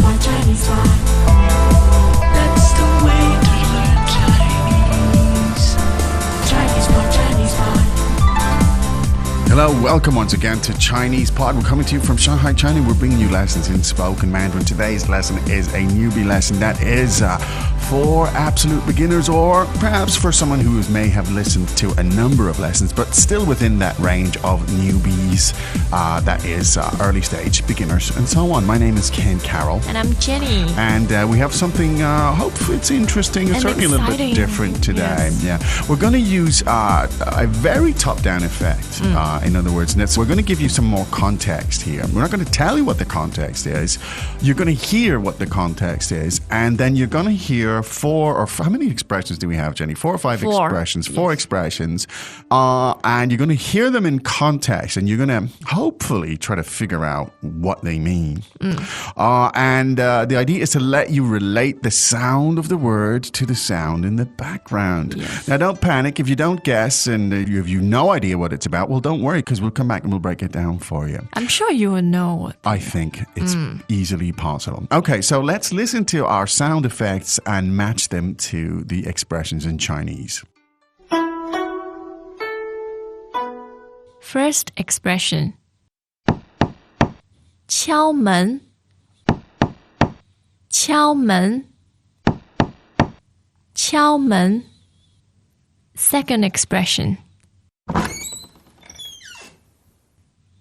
pot, Chinese pot. That's the way to learn Chinese. Chinese pot, Chinese pot. Hello, welcome once again to Chinese Pod. We're coming to you from Shanghai, China. We're bringing you lessons in spoken Mandarin. Today's lesson is a newbie lesson that is for absolute beginners, or perhaps for someone who may have listened to a number of lessons, but still within that range of newbies, that is early stage beginners and so on. My name is Ken Carroll. And I'm Jenny. And we have something, hopefully it's interesting and certainly exciting. A little bit different today. Yes. Yeah, we're going to use a very top-down effect. In other words, we're going to give you some more context here. We're not going to tell you what the context is. You're going to hear what the context is, and then you're going to hear how many expressions do we have, Jenny? Four or five expressions. Four expressions. And you're going to hear them in context, and you're going to hopefully try to figure out what they mean. And the idea is to let you relate the sound of the word to the sound in the background. Yes. Now, don't panic if you don't guess and if you have no idea what it's about. Well, don't worry, because we'll come back and we'll break it down for you. I'm sure you will know what. I think it's easily possible. Okay, so let's listen to our sound effects and match them to the expressions in Chinese. First expression. 敲门敲门敲门 Second expression.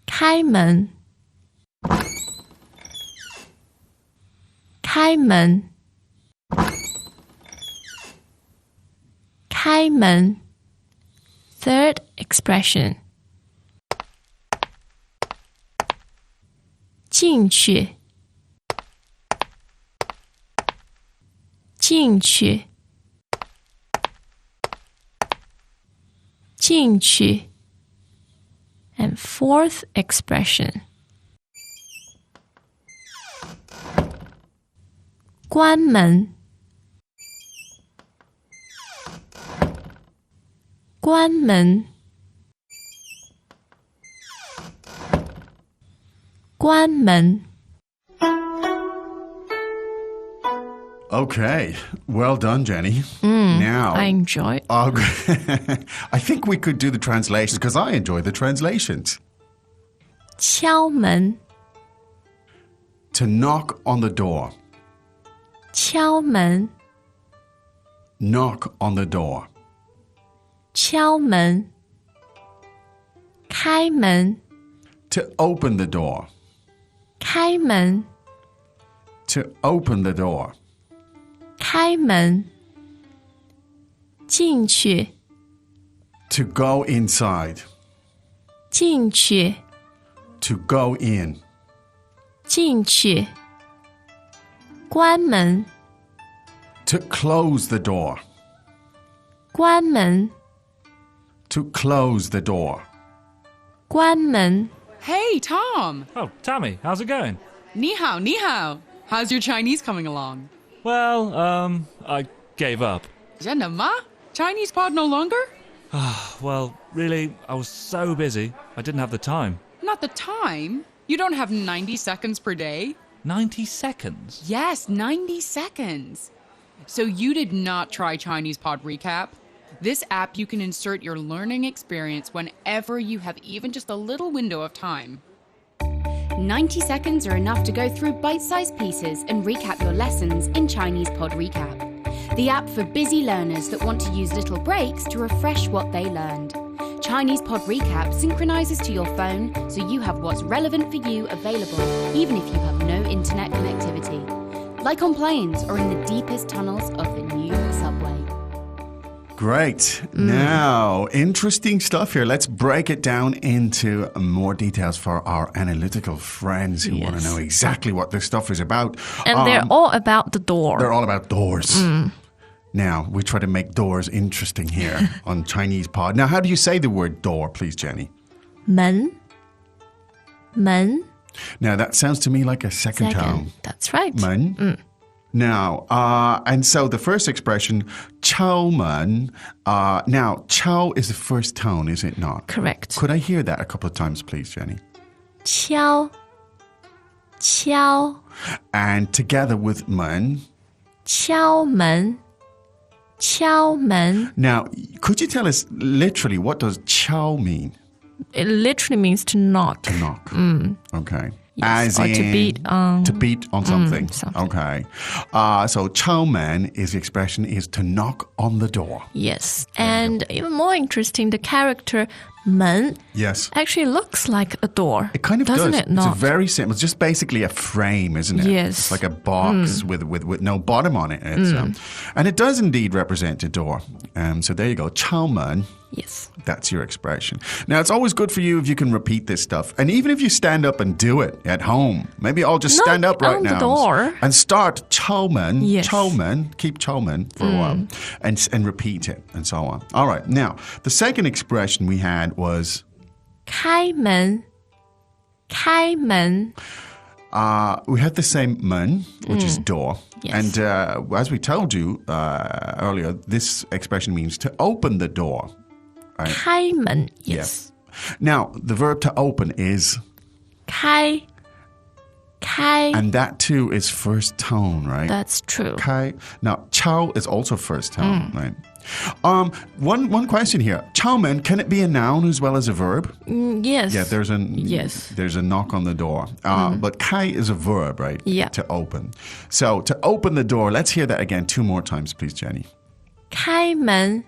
开门开门开门 Third expression. 进去进去进去 And fourth expression. 关门关门关门 Okay, well done, Jenny. Now, I enjoy it. I think we could do the translations because I enjoy the translations. 敲门 To knock on the door. 敲门 Knock on the door. 敲门开门 To open the door. 开门 To open the door. 开门进去 To go inside. 进去 To go in. 进去关门 To close the door. 关门 To close the door. 关门 Hey, Tom! Oh, Tammy, how's it going? Ni hao, ni hao. How's your Chinese coming along? Well, I gave up. 真的吗? Chinese pod no longer? Well, really, I was so busy, I didn't have the time. Not the time. You don't have 90 seconds per day? 90 seconds? Yes, 90 seconds. So you did not try Chinese Pod Recap? This app, you can insert your learning experience whenever you have even just a little window of time. 90 seconds are enough to go through bite-sized pieces and recap your lessons in Chinese Pod Recap, the app for busy learners that want to use little breaks to refresh what they learned. Chinese Pod Recap synchronizes to your phone so you have what's relevant for you available even if you have no internet connectivity, like on planes or in the deepest tunnels of the new subway. Great. Now, interesting stuff here. Let's break it down into more details for our analytical friends who want to know exactly what this stuff is about. And they're all about the door. They're all about doors. Now, we try to make doors interesting here on Chinese Pod. Now, how do you say the word door, please, Jenny? 门门 Now, that sounds to me like a second tone. That's right. 门. Now, and so the first expression, 敲门. Now, 敲 is the first tone, is it not? Correct. Could I hear that a couple of times, please, Jenny? 敲敲 And together with 门. 敲门，敲门. Now, could you tell us literally what does 敲 mean? It literally means to knock. To knock. Okay. Yes, As or in to beat on. to beat on something. something. Okay. So 敲门 is the expression is to knock on the door. Yes. And even more interesting, the character 门 Yes. actually looks like a door. It kind of doesn't does. it not? It's very simple. It's just basically a frame, isn't it? Yes. It's like a box with no bottom on it. It's, and it does indeed represent a door. So there you go. 敲门. Yes. That's your expression. Now, it's always good for you if you can repeat this stuff. And even if you stand up and do it at home, maybe I'll just stand Knock up right on the now door. and start 敲门, Yes. 敲门, keep 敲门 for a while and repeat it and so on. All right. Now, the second expression we had was 开门，开门. we had the same 门, which is door. Yes. And as we told you earlier, this expression means to open the door. 开门, yes. Now, the verb to open is 开 and that too is first tone, right? That's true. 开. Now, 敲 is also first tone, right? One question here. 敲门, can it be a noun as well as a verb? Yes. Yeah, there's a knock on the door. But 开 is a verb, right? Yeah. To open. So, to open the door, let's hear that again 2 more times, please, Jenny. 开门，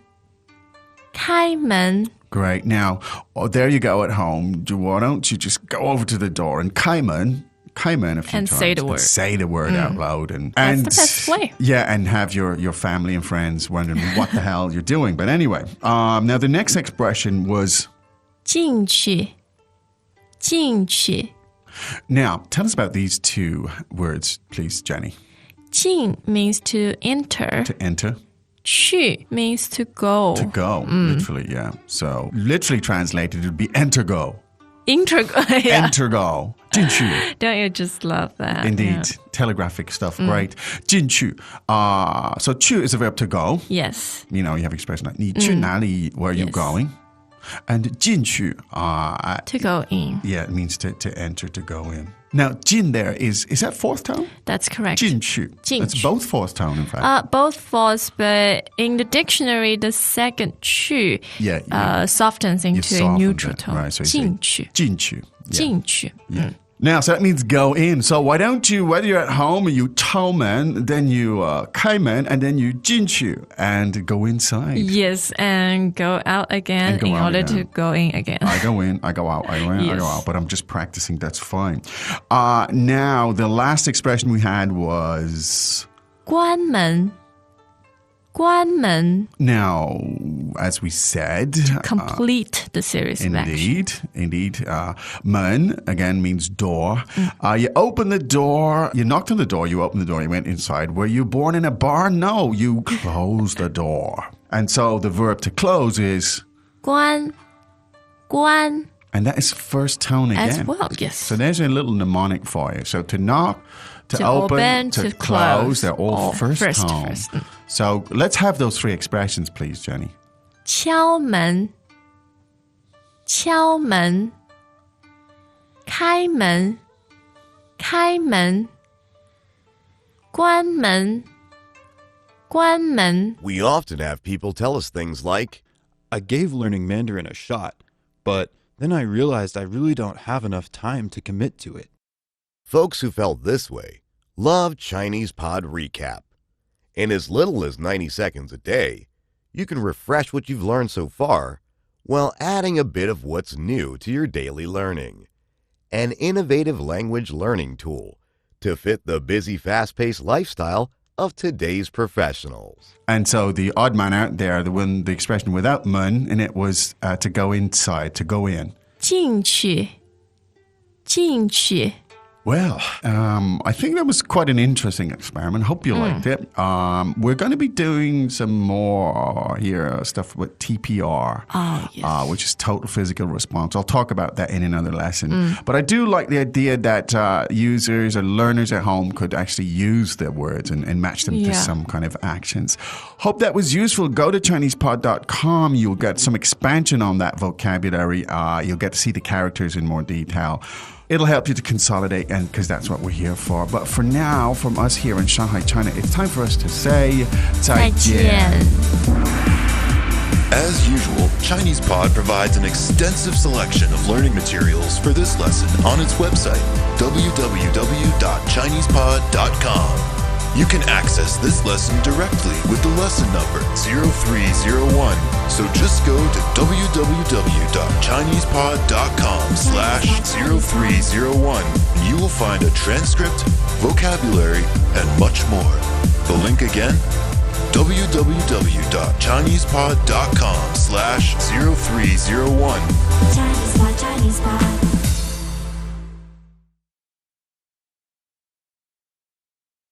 开门. Great. Now, there you go at home. Why don't you just go over to the door and 开门a few And times. say the word. Say the word out loud. And That's the best way. Yeah, and have your family and friends wondering what the hell you're doing. But anyway, now the next expression was 进去，进去. Now, tell us about these 2 words, please, Jenny. 进 means to enter. To enter, 去 means to go. to go, literally, yeah. So, literally translated, it would be enter go. Yeah. Enter go. 进去. Don't you just love that? Indeed. Yeah. Telegraphic stuff, great. 进去. So, 去 is a verb to go. Yes. You know, you have expression like 你去哪里, where are you Yes. going? And 进去, To go in. yeah, it means to enter, to go in. Now, 进 there is that fourth tone? That's correct. 进去. 进 It's 去. both fourth tone, in fact. Both false, but in the dictionary, the second 去 Yeah, softens you into a softened neutral it, tone. right? So you say 进去，进去. Yeah. 进去. Yeah. Now, so that means go in. So why don't you, whether you're at home, you 敲门, then you 开门, and then you 进去 and go inside. Yes, and go out again And go in out order again. to go in again. I go in, I go out, I go in, I go Yes. out. But I'm just practicing. That's fine. Now, the last expression we had was 关门，关门. now, as we said, Complete the series of action. indeed. 门 again means door. You open the door. You knocked on the door. You opened the door. You went inside. Were you born in a barn? No, you closed the door. And so the verb to close is 关，关 and that is first tone again. as well. Yes. So there's a little mnemonic for you. So to knock, to open, to to close, close. they're all first tone. First. So let's have those 3 expressions, please, Jenny. 敲门，敲门，开门，开门，关门，关门. We often have people tell us things like, I gave learning Mandarin a shot, but then I realized I really don't have enough time to commit to it. folks who felt this way love Chinese Pod Recap. In as little as 90 seconds a day, you can refresh what you've learned so far while adding a bit of what's new to your daily learning. An innovative language learning tool to fit the busy, fast-paced lifestyle of today's professionals. And so the odd man out there, the expression without mun in it was to go inside, to go in. 进去，进去. Well, I think that was quite an interesting experiment. Hope you liked it. We're going to be doing some more here stuff with TPR, Oh, yes. which is total physical response. I'll talk about that in another lesson. But I do like the idea that users or learners at home could actually use the words and match them to Yeah. some kind of actions. Hope that was useful. Go to ChinesePod.com. You'll get some expansion on that vocabulary. You'll get to see the characters in more detail. It'll help you to consolidate, and because that's what we're here for. But for now, from us here in Shanghai, China, it's time for us to say 再见. As usual, Chinese Pod provides an extensive selection of learning materials for this lesson on its website, www.chinesepod.com. You can access this lesson directly with the lesson number 0301. So just go to www.chinesepod.com/0301 and you will find a transcript, vocabulary, and much more. The link again, www.chinesepod.com/0301. Chinese Pod, Chinese Pod.